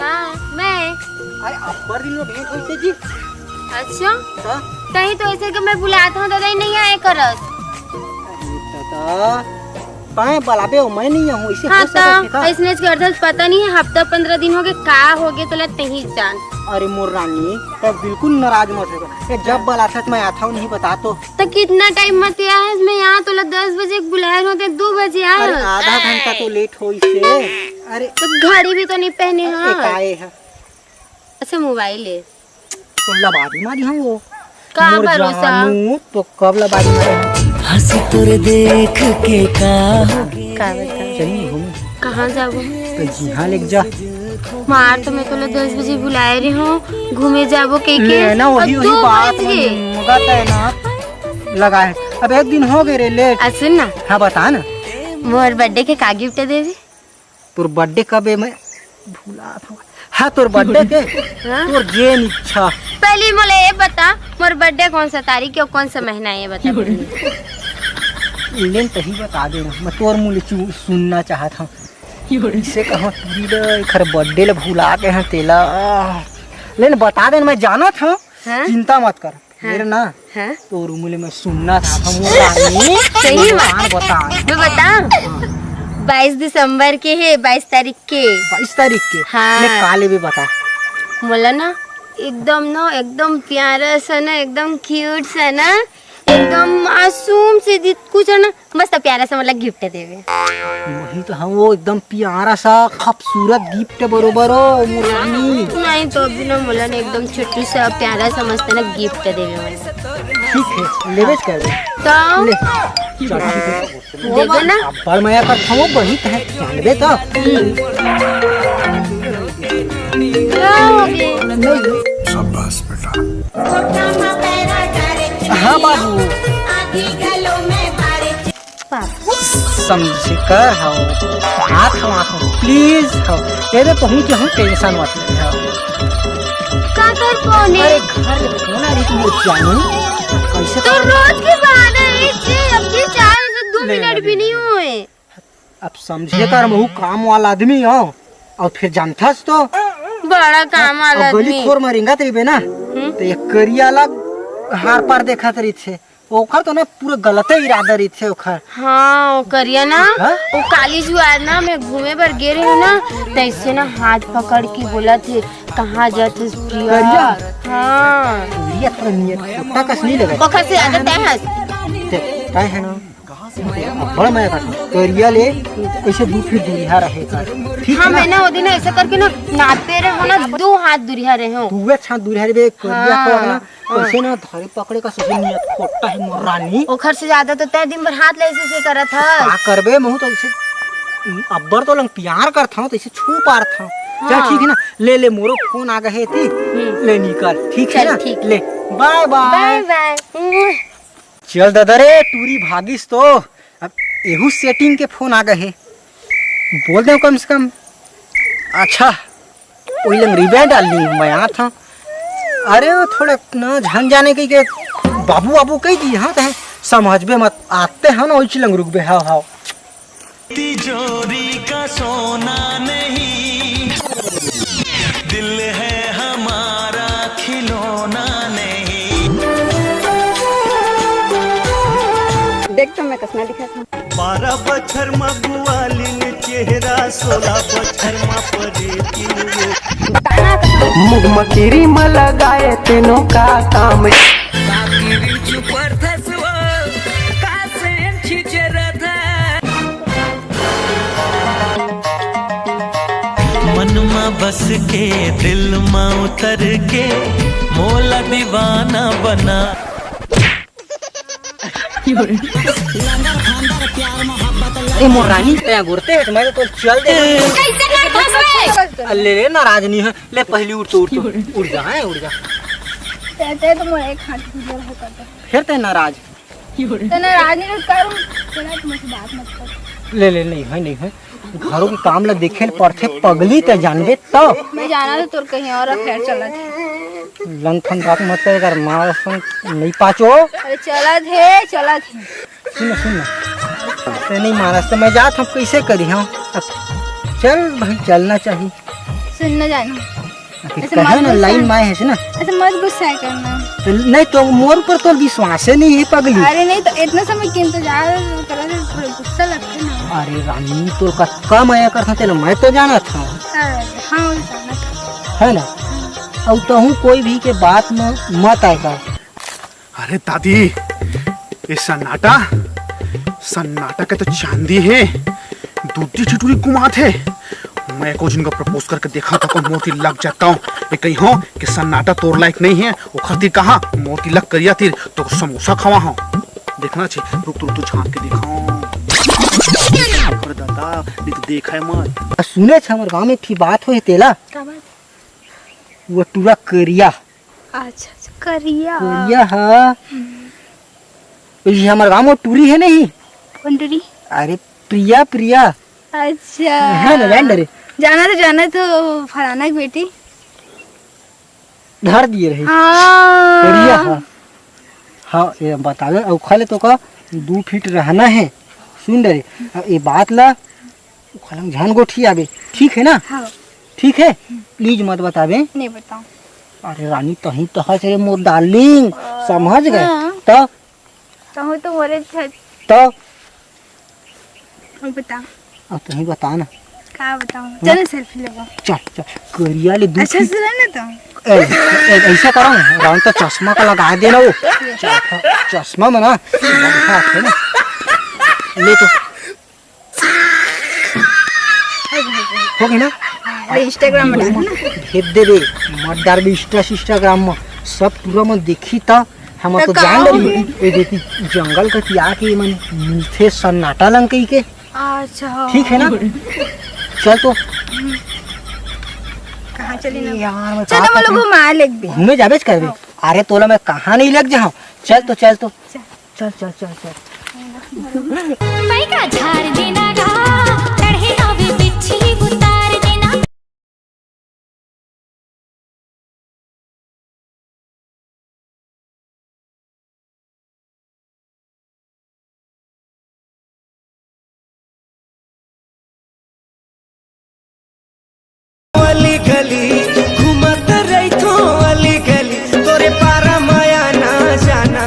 हाँ मैं। अरे अब्बर दिन में भेंट हुई से जी। अच्छा कहीं तो ऐसे कि मैं बुलाता हूँ दादा नहीं आए करस। पाए बलाबे हो मैं नहीं हूँ इसे। हाँ तो इसने करदस पता नहीं है हफ्ता 15 दिन हो गए का हो गए तो लगते ही जान। अरे मोर रानी तब बिल्कुल नाराज मत हो, जब बुलाता मैं आता हूँ नहीं बता तो कितना टाइम मत आया मैं यहाँ तो 10 बजे बुलाए होते 2 बजे आए। अरे आधा घंटा तो लेट हो इसे। अरे तो घड़ी भी तो नहीं पहने हैं। अच्छा मोबाइल है तो लबारी मारी हम वो का भरोसा तो कब लबारी मारे हंसी तोरे देख के का हो का बता चलिए घूमे कहाँ जाबो तो जी हाँ लेके जा मार तो मैं तो 10 बजे बुलाए रही हूँ घूमे जाबो के ना वही वही बात मगाता है ना लगा है। अब एक दिन हो गए रे लेट। सुन ना। हाँ बता ना मोर बर्थडे के का गिफ्ट देवी। तोर बर्थडे कब है मैं भूला था। हाँ तोर बर्थडे के तोर जे इच्छा पहले मोले ये बता मोर बर्थडे कौन सा तारीख है कौन सा महीना है ये बता। लेन तही बता देना मैं तोर मुँह सुनना चाहता हूँ इसे कहाँ खर बर्थडे ले भूला के हैं तेला लेकिन बता देना मैं जाना था। चिंता मत कर मेरे ना तोर मुँह मैं सुनना चाहता हूँ। सही बता मैं बता 22 दिसंबर के है 22 तारीख के 22 तारीख के। हाँ काले भी बता बोला ना एकदम प्यारा सा ना एकदम क्यूट सा ना एकदम मासूम से कुछ है ना मस्त प्यारा सा मतलब गिफ्ट देवे। वही तो हम वो एकदम प्यारा सा खूबसूरत गिफ्ट बरोबर हो मुरानी। नहीं तो अभी ना बोला ना एकदम छोटू सा प्यारा सा मस्त ना गिफ्ट देवे। ठीक है लेवेज कर दे तो देवे ना पर मैं करता हूँ वही है जानबे तो शाबाश बेटा। हाँ बाबू समझ कर हाथ प्लीज तेरे पहुँच हम टेंशन मत ले। का कर कौन है? अरे घर में फोन आ रही थी जानू कैसे तो रोज के बहाने अब भी 4 से 2 मिनट भी नहीं हुए। अब समझे कर महू काम वाला आदमी हो और फिर जानथस तो बड़ा काम वाला आदमी गली खोर मारेंगा तेरी बे ना तो एक करिया अलग हार पार देखा तरी थे ओखर तो ना पूरा गलते इरादा रही थे ओखर। हाँ वो करिया ना वो काली जुआर ना मैं घूमे पर गे रही हूँ ना तो इससे ना हाथ पकड़ के बोला थे कहाँ जाते प्रिया। हाँ प्रिया थोड़ा नियत कुत्ता कस नहीं लगा ओखर से ज्यादा तय है ना बड़ा मैं करिया ले ऐसे 2 फीट दूरिया रहे कर ठीक है। हाँ मैं ना वो दिन ऐसा करके ना नापे रहे हो ना 2 हाथ दूरिया रहे हो 2 हाथ दूरिया रे करिया को ना कैसे ना धरे पकड़े का सही नियत खोटा है मोरानी। ओखर से ज्यादा तो तय दिन भर हाथ ले ऐसे करा था का करबे महू तो ऐसे अब्बर तो लंग प्यार करता हूँ तो ऐसे छू पार था। चल ठीक है ना ले मोरो फोन आ गए थी ले निकल ठीक है ना ले बाय बाय बाय। चल दादा रे टूरी भागिस तो अब एहू सेटिंग के फोन आ गए बोल दे कम से कम। अच्छा वही लंग रिबेन डालनी मैं यहाँ था। अरे वो थोड़े ना झन जाने के बाबू कही दी हाँ तो समझ बे मत आते हैं ना वही लंग रुक बे हाँ तिजोरी का सोना नहीं दिल है हमारा खिलौना नहीं। देख तो मैं कसना दिखा था 12 बछर मगुआलिन चेहरा 16 बछर परेती मुँह मकीरी में लगाए तेनों का काम मन में बस के दिल में उतर के मोला दीवाना बना। ए मोरानी तया गुरते है मैं तो चल दे ले नाराज नहीं है ले पहली उठ जा उड़ जा कहते तो मैं एक हाथ दूर है करता फिर ते नाराज तो नाराज नहीं करूं चला तुमसे बात मत कर ले नहीं है घरों के काम ला देखे पड़थे पगली ते जानबे तो मैं जाना तो तोर कहीं और अफेयर चला थे लंथन बात मत कर मार नहीं पाचो अरे चला थे सुन तो नहीं माना तो मैं जात हम कैसे करी हूँ अब चल भाई चलना चाहिए सुन न जाना ऐसे कहे मत ना गुस्सा- लाइन माए है ना ऐसे मत गुस्सा करना। तो नहीं तो मोर पर तो विश्वास नहीं है पगली। अरे नहीं तो इतना समय के इंतजार करा से थोड़ा गुस्सा लगता है ना। अरे रानी तो कम आया करता चलो मैं तो जाना था हाँ जाना था। है ना अब तो हूँ कोई भी के बात में मत आएगा। अरे दादी ये सन्नाटा के तो चांदी है दूधी छिटूरी कुमात है। मैं को जिनका प्रपोज करके देखा था कोई मोती लग जाता हूँ ये कहीं हो कि सन्नाटा तोर लायक नहीं है वो खातिर कहा मोती लग करिया थी तो समोसा खवा हूँ देखना चाहिए रुक तू झांक के दिखाऊं। अरे दादा नहीं तो देखा है मत सुने छ हमर गांव में एक बात हो तेला क्या बात? वो टूरा करिया अच्छा करिया करिया है ये हमारे गांव में टूरी है नहीं। कौन टूरी? अरे प्रिया प्रिया अच्छा है ना बैंडर जाना तो फलाना की बेटी धर दिए रही हाँ करिया है। हाँ ये बतावे और खाले तो का 2 फीट रहना है सुन रे अब ये बात ला खालम जान गोठी आवे ठीक है ना हाँ ठीक है प्लीज मत बतावे। नहीं बताऊँ अरे रानी तही तो है मोर डार्लिंग समझ गए हाँ। तो कहूँ तो बोले तो बता अब तही बता ना क्या बताऊँ चल सेल्फी लगा चल चल करिया ले 2 अच्छा फीट से रहना तो ऐसा करो राउंड तो चश्मा का लगा देना वो चश्मा में ना हाथ है ना ले तो हो गई ना इंस्टाग्राम में डालना भेज दे रे मत डाल भी इंस्टाग्राम में सब पूरा में देखी था हम तो तो जान का रही ए देती जंगल का तिया के मन मिलथे सन्नाटा लंग कई के अच्छा ठीक है ना चल तो कहाँ चली ना यार मैं चलो वो लोग घुमा ले भी घूमे जाबे करबे अरे तोला मैं कहाँ नहीं लग जाऊं चल तो चल मैं का झाड़ देना गा चढ़े आवे बिच्छी उतार देना अली गली घूमत रही थो अली गली तोरे पारा माया ना जाना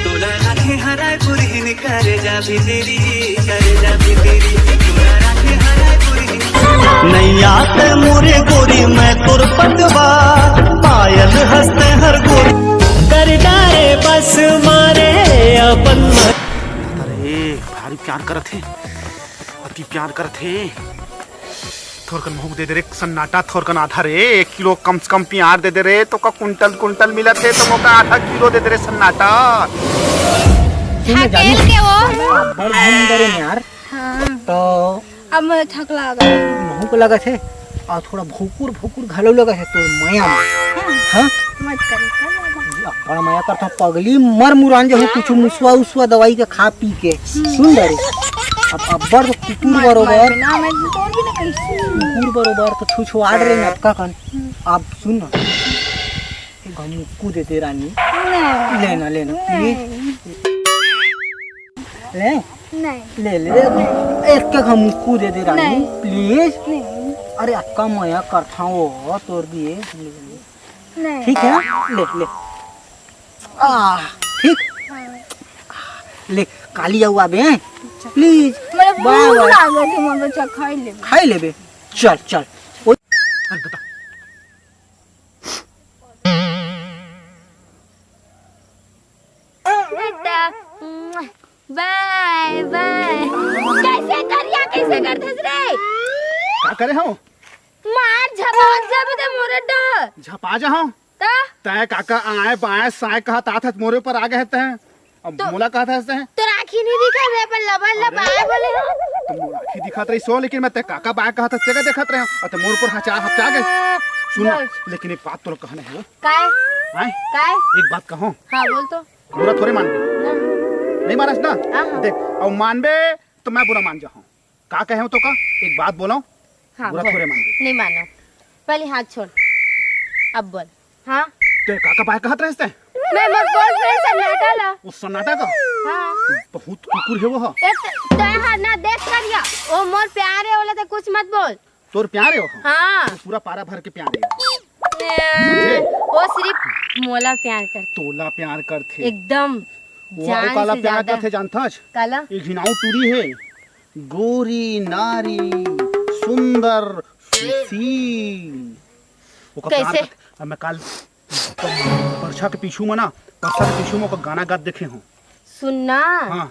तोला राखे हराय पुरी करे जा भी तेरी तोला राखे हराय पुरी नैया पे मोरे गोरी मैं तुर पतवा पायल हंसते हर गोरी कर डारे बस मारे अपन अरे भारी प्यार करत है अति प्यार करत है थोरकन महूक दे दे रे सन्नाटा थोरकन आधा रे 1 किलो कम से कम प्यार दे दे रे तो का कुंटल मिलत है तो मोका आधा किलो दे दे रे सन्नाटा अकेले के वो बड़ घूम करे यार हाँ तो अब मैं थक लगा महू को लगा थे और थोड़ा भोकुर घालो लगा है तो माया हाँ मत करे कर बड़ा माया करता हूँ पगली मर मुरान जो कुछ मुसवा उसवा दवाई के खा पी के सुन रे अब अब्बर तो कुकुर बरोबर ना मैं तो भी ना कैसे कुकुर बरोबर तो छुछो आड़ रहे नटका कन आप सुन ना मुक्कू देते रानी लेना प्लीज ले नहीं ले ले एक का मुक्कू दे दे रानी नहीं। प्लीज नहीं अरे अक्का माया करता हूँ तोड़ दिए नहीं ठीक है ना ले ले ठीक ले काली आऊ आबे प्लीज मेरे वाह, भूख वाह। लगा थी मैं बच्चा खाई ले खाई लेबे चल अरे बता बाय बाय करे हो मार झपक जाबे ते मोरे डर झपा जाओ ता तय काका आए बाएं साए कहा तात मोरे पर आ गए हैं अब मोला कहा था हंसते हैं तो राखी नहीं दिखा रे पर लबन लबाए बोले हो तो मोर आखी दिखात रही सो लेकिन मैं ते काका बाएं कहा था तेगा देखत रहे और ते मोर पर हचा गए सुन लेकिन एक बात तो कहने है वो काय आए काय एक बात कहो हां बोल तो बुरा थोड़े मान नहीं मानस ना देख और मानबे तो मैं बुरा मान जाऊं का कहे तो का एक बात बोलो हां बुरा थोड़े मान नहीं मानो पहले हाथ छोड़ अब बोल हां ते काका बाएं कहत रहे मैं मत बोल रहे सन्नाटा ला उस सन्नाटा का हां बहुत कुकुर है वो तय हां ना देख करिया ओ मोर प्यार है बोले तो कुछ मत बोल तोर प्यारे हो हां तो पूरा पारा भर के प्यारे है वो सिर्फ मोला प्यार कर तोला प्यार करते एकदम वो जान काला से प्यार ज्यादा करते जानता है काला एक घिनाऊ टूरी है गोरी नारी सुंदर सुशील वो का कैसे? अब मैं काल परछा के पीछू में ना परछा के पीछू में का गाना गात देखे हूँ सुनना हाँ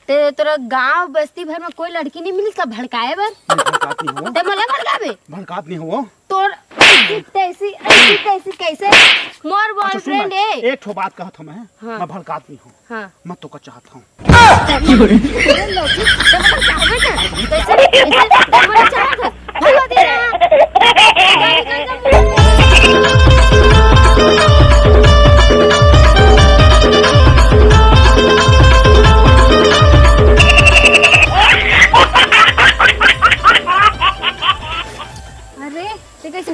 ते तोरा गांव बस्ती भर में कोई लड़की नहीं मिली का भड़काए बर भड़कात नहीं हो ते मोला भड़काबे भड़कात नहीं हो तोर ऐसी कैसे मोर बॉयफ्रेंड है एक ठो बात कहत हूँ मैं भड़कात नहीं हूँ हां मैं तो का चाहता हूँ अरे ते कैसे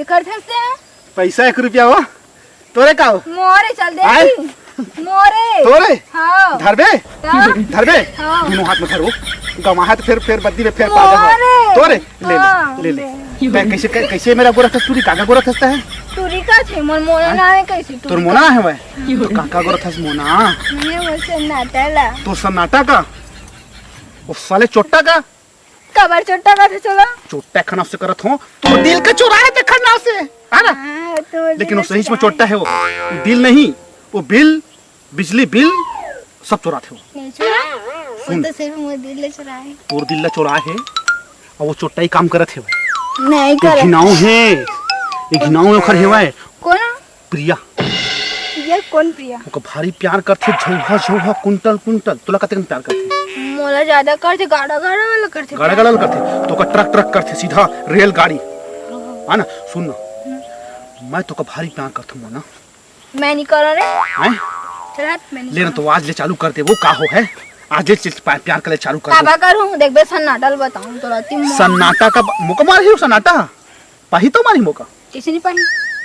करते हैं पैसा 1 रुपया हो तोरे का हो मोरे चल दे आए? मोरे तोरे हाँ धरबे हाँ। धरबे हाँ। दोनों हाथ में धरो गमा हाथ फिर बद्दी में फिर पा जा मोरे। तोरे ले हाँ, ले ले ले मैं कैसे मेरा गोरा था तूरी काका गोरा था है तूरी का थे मोर मोना ना है कैसे तोर मोना है वह तो काका गोरा था मोना मैं मुझसे नाटला तो सन्नाटा का वो साले चोट्टा का कबर चोट्टा का था चलो चोट्टा खाना से करत हो तो दिल का चोराया देखा ना से है ना लेकिन वो सही में चोट्टा है वो दिल नहीं वो बिल बिजली बिल सब चोरा थे नहीं चुरा वो तो सिर्फ मुझे दिल ले चुरा है और दिल ला चोरा है और वो चोट्टा ही काम करत है नहीं ये करे घिनाऊ है ये घिनाऊ ओखर हेवा है कौन प्रिया ये कौन प्रिया ओका भारी प्यार करथे झौहा झौहा कुंटल कुंटल तोला कते प्यार करथे मोला ज्यादा करते गाड़ा गाड़ा वाला करते गाड़ा गाड़ा करथे तो का ट्रक ट्रक करथे सीधा रेलगाड़ी है ना सुन ना मैं तो का भारी प्यार करथूं ना मैं नहीं कर रहा हैं चल हट मैं नहीं लेना तो आज ले चालू कर दे वो का हो है आज ले प्यार कर ले चालू कर काबा करूं देख बे सन्नाटा बताऊं तो राती सन्नाटा का मुका मार ही सन्नाटा पाही तो मारी मुका किसी नहीं पाई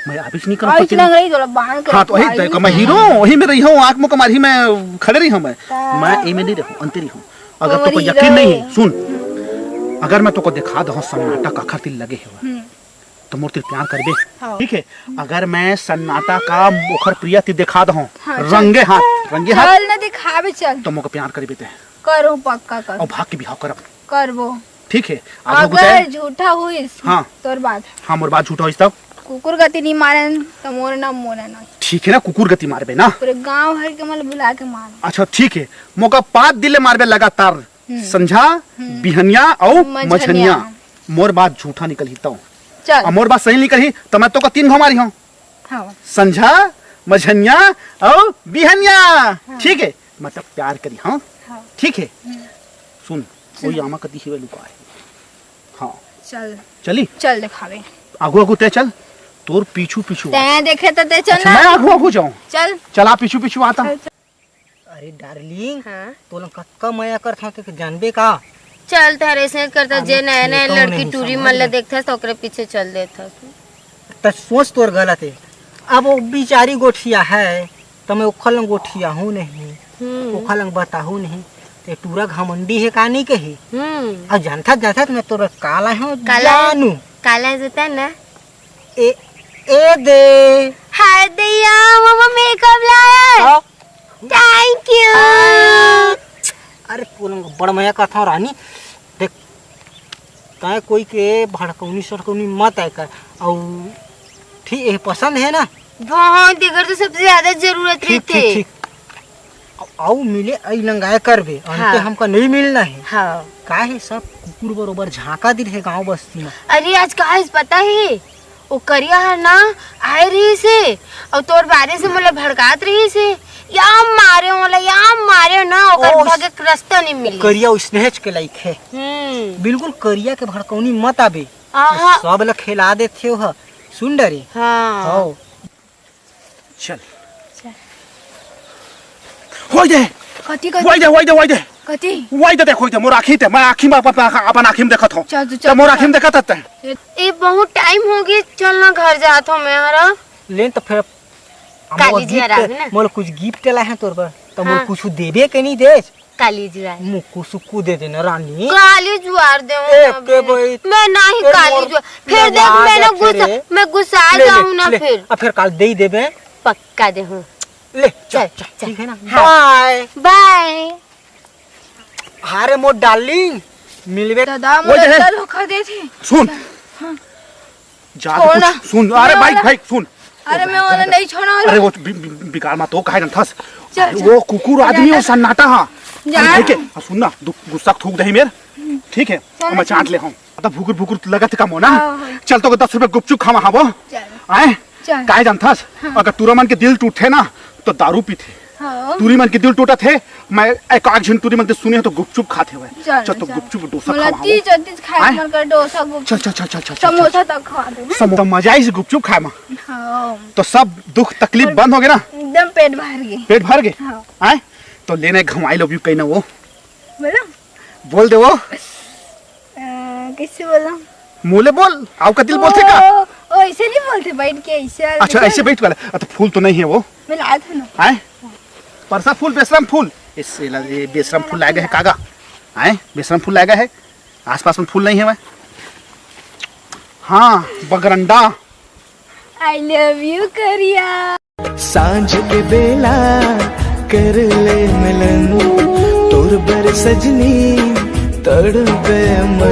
मैं अभी नहीं कर और सकती लग रही तो बाहर कर हाँ तो वही तो मैं हीरो वही में रही हूँ आँख मुका मारी मैं खड़े रही हूँ मैं ए में नहीं रहूँ अंते रही हूँ अगर तो यकीन नहीं है सुन अगर मैं तो को दिखा दो सन्नाटा का खातिर लगे है तो मोर तेरे प्यार करबे हाँ। ठीक है अगर मैं सन्नाटा का मुखर प्रिया ती दिखा दो हाँ, रंगे हाथ चल ना दिखावे चल तो मोके प्यार करबे ते करो पक्का कर और भाग के बिहाव करब करबो ठीक है आगे अगर बताए झूठा हुई हाँ। तोर बात हाँ मोर बात झूठा होइस तब कुकुर गति नहीं मारन तो मोर ना मोरा ना ठीक है ना कुकुर गति मारबे ना पूरे गांव भर के मतलब बुला के मार अच्छा ठीक है मौका 5 दिले मारबे लगातार संझा बिहनिया और मझनिया मोर बात झूठा निकल ही तो चल मोर बात सही निकल ही तो मैं तो का 3 घमारी हूँ हाँ संझा मझनिया और बिहनिया ठीक है मतलब प्यार करी हाँ हाँ। ठीक है सुन वही आमा कदी ही लुका है हाँ चल चली चल दिखावे आगू आगू ते चल तोर पीछू पीछू ते देखे तो ते चल अच्छा, मैं ना आगू आगू जाऊँ चल चला पीछू पीछू आता हूँ अरे डार्लिंग हाँ तोला कक्का मया करथा ते जानबे का चल तारे से करता जे नया नया तो लड़की नहीं टूरी समझ मन में। देखता तो ओकरे पीछे चल देता त सोच तोर गलत है अब वो बिचारी गोठिया है तो मैं ओखलंग गोठिया हूँ नहीं ओखलंग बताहूँ नहीं ते टूरा घमंडी है का नहीं कही और जानता जानता मैं तोरा काला हूँ काला? जानू काला जता ना ए ए दे हाय दैया मम्मा मेकअप लाया थैंक यू अरे पुलंग बड़ मया कथा रानी देख तय कोई के भड़कौनी सड़कौनी मत आए कर और ठीक है पसंद है ना बहुत देकर तो सबसे ज्यादा जरूरत ठीक रहती ठीक है ठीक आओ मिले आई लंगाए करबे अंते हाँ। हमका नहीं मिलना है। हाँ। का है सब कुकुर बरोबर झांका दिल है गांव बस्ती में। अरे आज का है पता है वो करिया है ना आए रही से और तोर बारे से मतलब भड़कात रही से या मारे ना ओकर ओ, भागे के रास्ता नहीं मिली। करिया स्नेच के लाइक है। बिल्कुल करिया के भड़कौनी मत आबे। आहा। सब ला खिला देथे हो सुन डरे। हाँ। हो चल होय दे कथी वाई दे देखो मोर आँखी ते मैं आँखी में अपन आँखी में देखत हूँ चल, तो मोर आँखी में देखत हते ये बहुत टाइम हो गया चलना घर जात हो मैं हरा। लेन तो फिर काली जी आ रहा है ना। मोल कुछ गिफ्ट ला है तोर पर तो मोल हाँ। कुछ देबे के नहीं दे। काली जुआर मुक्कू सुक्कू दे देना रानी। काली जुआर दे मैं नहीं काली जुआर फिर देख मैं गुस्सा जाऊँ ना फिर काल दे ही देबे। पक्का दे हूँ। ले चल, चल चल। ठीक है ना। हाँ। Bye bye. हारे मोर डार्लिंग मिलबे। दादा वो जो है। मुझे धोखा दे थे। सुन जा तो छोड़ना। कुछ सुन अरे भाई सुन अरे मैं उन्हें नहीं छोड़ा अरे वो बिकार मत हो काहे न थस चल, वो कुकुर आदमी वो सन्नाटा हां जा। ठीक है सुन ना गुस्सा थूक दही मेर ठीक है और मैं चाट ले हूं तो भुकुर भुकुर लगत कम हो ना हाँ। चल तो 10 रुपए गुपचुप खावा हाबो आए चल। काहे जानथस अगर तुरा मन के दिल टूटे ना तो दारू पीथे हाँ। तुरी मन के दिल टूटा थे मैं एक आग झन तुरी मन के सुने तो गुपचुप खाते हुए चल तो गुपचुप डोसा खावा मलाई चौतीस खाए मन कर डोसा चल चल चल चल चल समोसा तक खा दे समोसा मजा आई गुपचुप खाए में हाँ तो सब दुख तकलीफ बंद हो गए ना एकदम पेट भर गई पेट भर गए हाँ। आए तो लेने घुमाई लो भी कहीं ना वो बोला बोल दे वो किससे बोला मोले बोल आओ का दिल बोलते का ओ ऐसे नहीं बोलते बैठ के ऐसे अच्छा ऐसे बैठ वाला तो फूल तो नहीं है वो मैं लाया था ना आए परसा फूल बेशरम फूल इससे ये बेशरम फूल लाया गया है कागा आए बेशरम फूल लाया गया है आसपास में फूल नहीं है मैं हाँ बगरंडा आई लव यू करिया सांझ के बेला कर ले मिलन तोर बर सजनी तड़पे